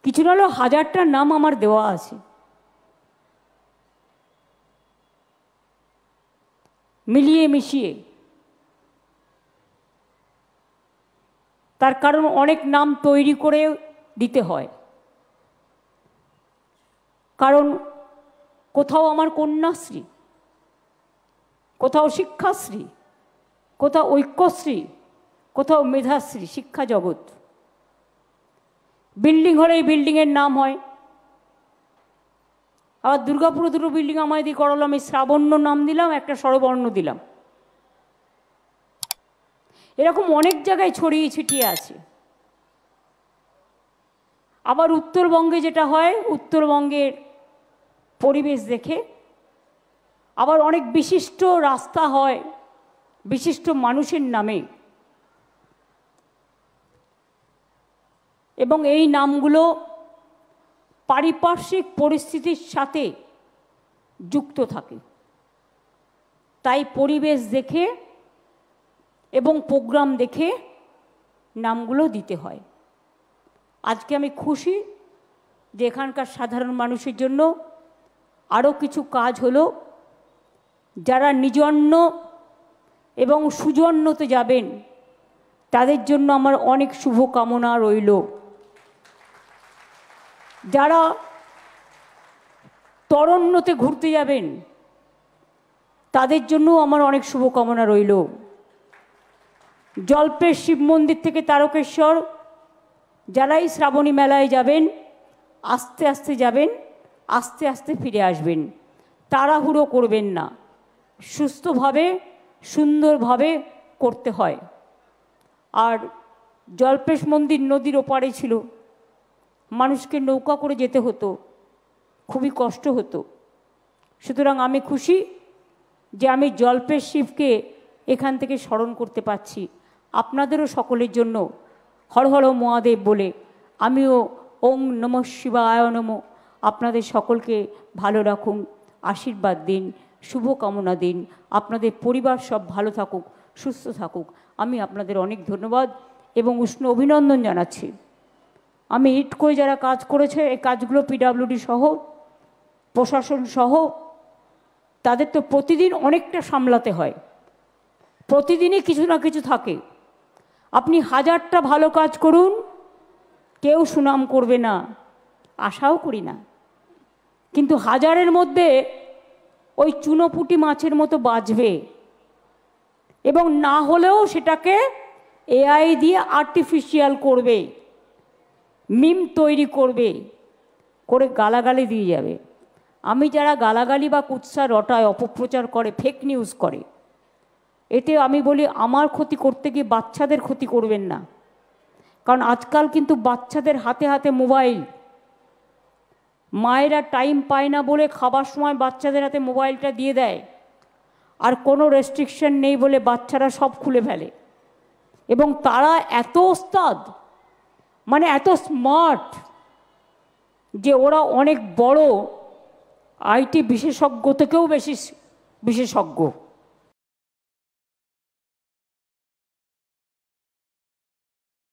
কিছু না হলেও 1000টা নাম আমার দেওয়া আছে। মিলিয়ে মিশিয়ে। তার কারণ অনেক নাম তৈরি করে দিতে হয়। কারণ কোথাও আমার কন্যাশ্রী, কোথাও শিক্ষাশ্রী, কোথাও ঐক্যশ্রী, কোথাও মেধাশ্রী, শিক্ষা জগৎ। বিল্ডিং হলে এই বিল্ডিংয়ের নাম হয়। আবার দুর্গাপুরে দুটো বিল্ডিং আমায় দিয়ে করালো, আমি শ্রাবণ্য নাম দিলাম, একটা স্বরবর্ণ দিলাম। এরকম অনেক জায়গায় ছড়িয়ে ছিটিয়ে আছে। আবার উত্তরবঙ্গে যেটা হয়, উত্তরবঙ্গের পরিবেশ দেখে আবার অনেক বিশিষ্ট রাস্তা হয় বিশিষ্ট মানুষের নামে, এবং এই নামগুলো পারিপার্শ্বিক পরিস্থিতির সাথে যুক্ত থাকে। তাই পরিবেশ দেখে এবং প্রোগ্রাম দেখে নামগুলো দিতে হয়। আজকে আমি খুশি যে এখানকার সাধারণ মানুষের জন্য আরও কিছু কাজ হলো। যারা নিজন্য এবং সুজন্যতে যাবেন তাদের জন্য আমার অনেক শুভকামনা রইল। যারা তরণ্যতে ঘুরতে যাবেন তাদের জন্য আমার অনেক শুভকামনা রইল। জল্পের শিব মন্দির থেকে তারকেশ্বর যারাই শ্রাবণী মেলায় যাবেন, আস্তে আস্তে যাবেন, আস্তে আস্তে ফিরে আসবেন, তাড়াহুড়ো করবেন না। সুস্থভাবে সুন্দরভাবে করতে হয়। আর জল্পেশ মন্দির নদীর ওপারে ছিল, মানুষকে নৌকা করে যেতে হতো, খুবই কষ্ট হতো। সুতরাং আমি খুশি যে আমি জল্পেশ শিবকে এখান থেকে স্মরণ করতে পারছি। আপনাদেরও সকলের জন্য হর হর মহাদেব বলে আমিও ওং নমঃ শিবায় নমঃ। আপনাদের সকলকে ভালো রাখুন, আশীর্বাদ দিন, শুভকামনা দিন। আপনাদের পরিবার সব ভালো থাকুক, সুস্থ থাকুক। আমি আপনাদের অনেক ধন্যবাদ এবং উষ্ণ অভিনন্দন জানাচ্ছি। আমি ইটকোয় যারা কাজ করেছে, এই কাজগুলো পিডব্লিউডি সহ, প্রশাসন সহ, তাদের তো প্রতিদিন অনেকটা সামলাতে হয়, প্রতিদিনই কিছু না কিছু থাকে। আপনি 1000টা ভালো কাজ করুন, কেউ সুনাম করবে না, আশাও করি না। কিন্তু 1000-এর মধ্যে ওই চুনোপুটি মাছের মতো বাজবে, এবং না হলেও সেটাকে এআই দিয়ে আর্টিফিশিয়াল করবে, মিম তৈরি করবে, করে গালাগালি দিয়ে যাবে। আমি যারা গালাগালি বা কুৎসা রটায়, অপপ্রচার করে, ফেক নিউজ করে, এতে আমি বলি আমার ক্ষতি করতে গিয়ে বাচ্চাদের ক্ষতি করবেন না। কারণ আজকাল কিন্তু বাচ্চাদের হাতে হাতে মোবাইল। মায়েরা টাইম পায় না বলে খাবার সময় বাচ্চাদের হাতে মোবাইলটা দিয়ে দেয়, আর কোনো রেস্ট্রিকশন নেই বলে বাচ্চারা সব খুলে ফেলে। এবং তারা এত ওস্তাদ, মানে এত স্মার্ট, যে ওরা অনেক বড় আইটি বিশেষজ্ঞ থেকেও বেশি বিশেষজ্ঞ।